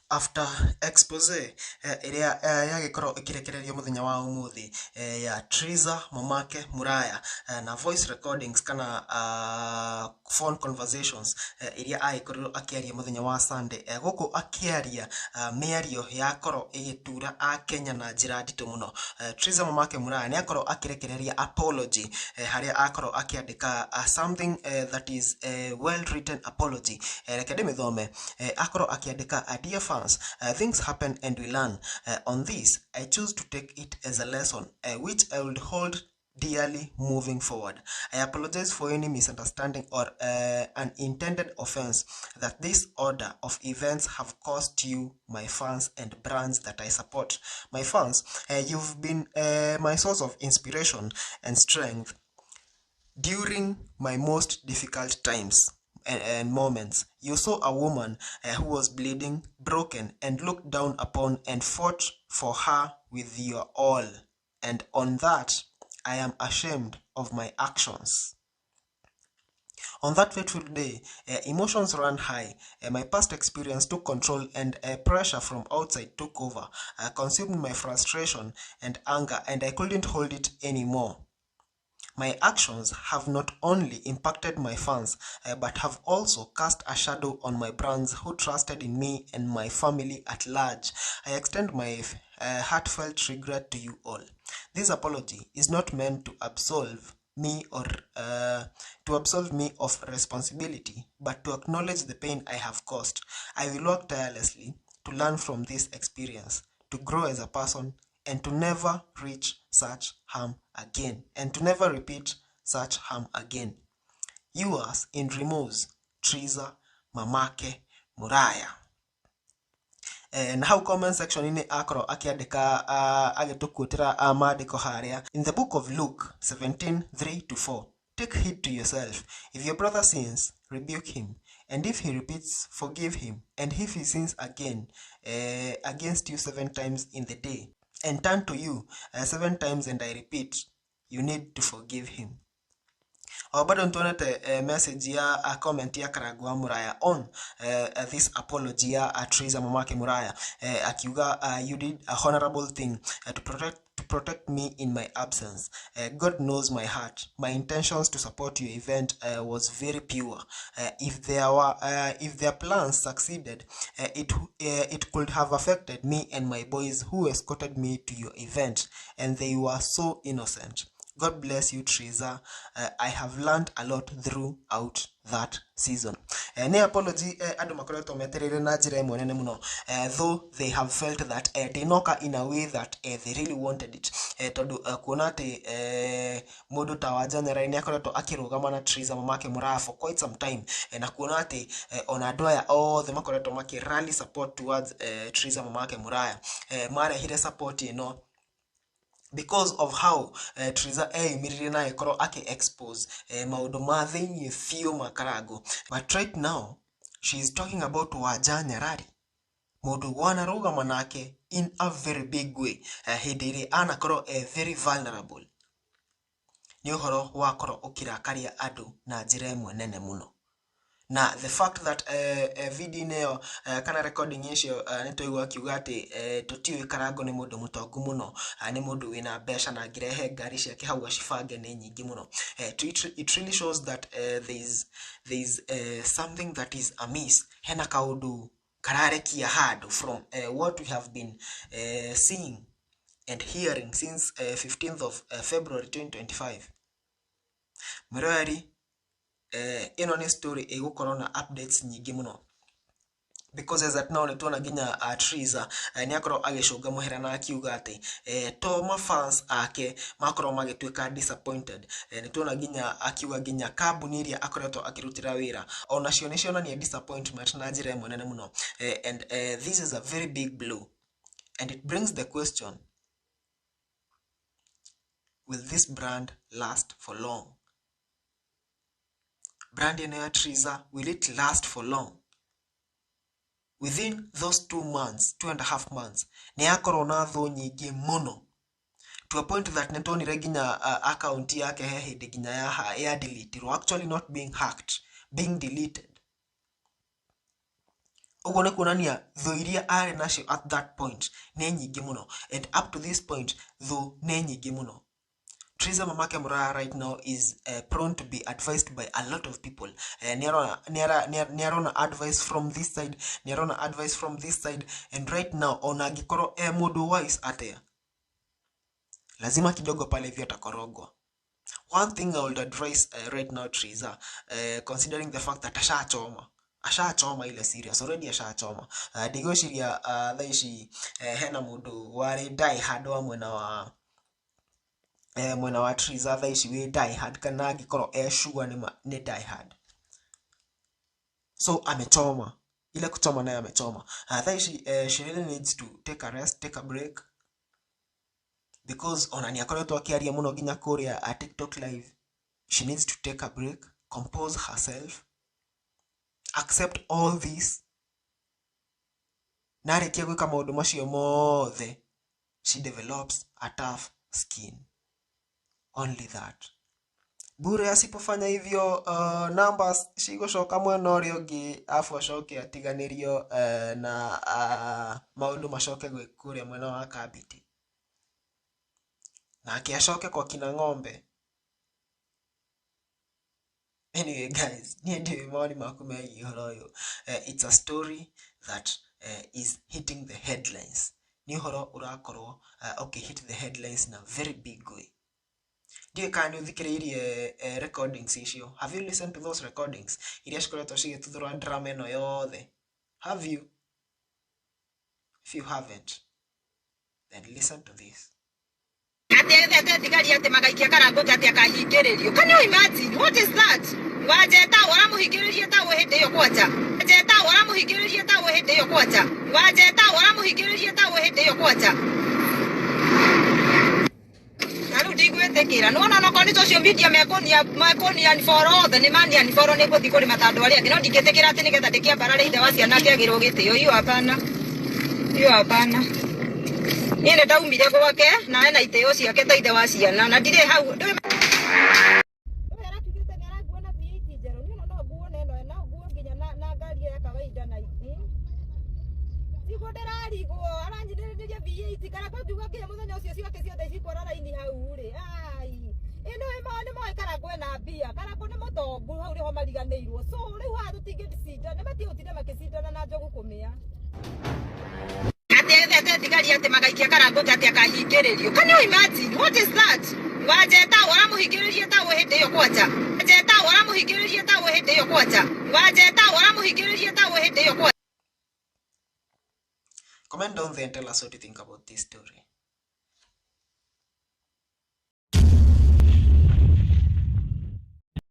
After expose iria yagikorwo ikirekererio muthenya wa umuthi ya Triza Mamake Muraya na voice recordings kana phone conversations iria aikorwo akiaria muthenya wa Sunday guku akiaria miario yakorwo igitura a Kenya na njira nditu muno. Triza Mamake Muraya ni akorwo akirekereria apology haria akorwo akiandika something that is a well written apology. Reke ndimithome. Akorwo akiandika dear fans, things happen and we learn. On this, I choose to take it as a lesson, which I will hold dearly moving forward. I apologize for any misunderstanding or unintended offense that this order of events have caused you, my fans and brands that I support. My fans, you've been my source of inspiration and strength during my most difficult times and moments. You saw a woman who was bleeding, broken, and looked down upon and fought for her with your all. And on that, I am ashamed of my actions. On that fateful day, emotions ran high. My past experience took control and pressure from outside took over, consumed my frustration and anger, and I couldn't hold it anymore. My actions have not only impacted my fans, but have also cast a shadow on my brands who trusted in me and my family at large. I extend my heartfelt regret to you all. This apology is not meant to absolve me of responsibility, but to acknowledge the pain I have caused. I will work tirelessly to learn from this experience, to grow as a person, and to never reach such harm again, and to never repeat such harm again. Yours in remorse, Triza Mamake Muraya. Na hau comment section ini akoro akiandika agitukutira amadiko haria. In the book of Luke 17:3-4, take heed to yourself. If your brother sins, rebuke him, and if he repeats, forgive him. And if he sins again against you 7 times in the day, and turn to you 7 times, and I repeat, you need to forgive him. Bado ntuonete message ya comment ya Karagwa Muraya on this apology ya Triza Mamake Muraya akiuga you did a honorable thing to protect me in my absence. God knows my heart. My intentions to support your event was very pure. If their plans succeeded, it could have affected me and my boys who escorted me to your event, and they were so innocent. God bless you, Triza. I have learned a lot throughout that season. Ne apology adu makoreto meterere na njira imwe nene muno, though they have felt that dinoka in a way that they really wanted it. Tondu kuona ati mundu ta wa January ni akoreto akirugama na Triza Mamake Muraya for quite some time, na kuona ati ona doya all the makoreto make rally support towards Triza Mamake Muraya mara hire support because of how Triza imirire na ekoro ake expose maudo ma thini fio makarago. But right now she is talking about Waja Nyarari, mundu wana ruga manake in a very big way. Hidiri anakoro very vulnerable. Ni uhoro wakoro ukirakaria adu na njira imwe nene muno. Na the fact that video neo kana recording icio nitoigwa akiuga ati tutiwe Karago ni mundu mutongu muno, ni mundu wina besha na ngirehe ngari ciake hau acibange ni nyingi muno. It really shows that there is something that is amiss. Hena kaundu kararekia hadu from what we have been seeing and hearing since 15th of February 2025. Murari ino ni story igukorwo na updates nyingi muno, because as at now nituona ginya Triza ni akorwo agicunga muhera na akiuga ati to ma fans ake makorwo magituika disappointed. Nituona ginya akiuga ginya kambuni iria akoretwo akirutira wira ona cio ni ciona ni disappointment na njira imwe nene muno, and this is a very big blow, and it brings the question, will this brand last for long? Brand ya Triza, will it last for long? Within those 2.5 months, ni akorwo na tho nyingi muno, to a point that netoni reginya account yake hehinde ginya ya delete, or actually not being hacked, being deleted. Uguo nĩ kuonania thũ iria arĩ nacio at that point nĩ nyingĩ mũno, and up to this point thũ nĩ nyingĩ mũno. Triza mamake Muraya right now is prone to be advised by a lot of people. Nĩarona advice from this side, nĩarona advice from this side, and right now ona angĩkorwo mũndũ wise atea, lazima kidogo pale hivyo atakorogwa. One thing I would advise right now Triza, considering the fact that ashachoma ile serious already, ashachoma ndigwiciria thaici hena mundu wari die hard wa mwena wa Triza thaici wi die hard kana angikorwo sure ni die hard, so amechoma ile kuchoma naye amechoma. Thaici she really needs to take a rest, take a break, because ona ni akoretwo akiaria muno ginya kuria a TikTok live. She needs to take a break, compose herself, accept all this. Narikia gwika maundu macio mothe, she develops a tough skin. Only that. Bure asipofanya hivyo numbers cigũcoka mwena ũrĩa ũngĩ, afu acoke atiganĩrio na maundu macoke gwĩ kũrĩa mwena wa Kabiti, nake acoke kwa kina ng'ombe. Anyway guys, niĩ ndiũĩ mawoni maku megiĩ ũhoro ũyũ. It's a story that is hitting the headlines. Nĩ ũhoro ũrakorwo hit the headlines in a very big way. Ndiũĩ kana nĩ ũthikĩrĩirie recordings icio. Have you listened to those recordings iria cikoretwo cigĩtuthũra drama ĩno yothe? Have you? If you haven't, then listen to this. Can you imagine? What is that? Wajeta waramuhigiririe tawo hindi yo kwanja. Wajeta waramuhigiririe tawo hindi yo kwanja. Wajeta waramuhigiririe tawo hindi yo kwanja. Naru ndigwetekira nona no koni social media mekonia ni for all the mania ni for ne guthi kuri matandu ari angi no ndiketekira ati nigetha ndikiambara rithe wa ciana kiagirwo gitio hiyo hapana. Hiyo hapana. Nĩ ndaumire gwake na ena iteo ciake ta ithe wa ciana na ndire hau Can you imagine? What is that? Wajeta waramuhigiririe tawo hindi yo kwanja. Wajeta waramuhigiririe tawo hindi yo kwanja. Wajeta waramuhigiririe tawo hindi yo kwanja. Comment down there and tell us what you think about this story.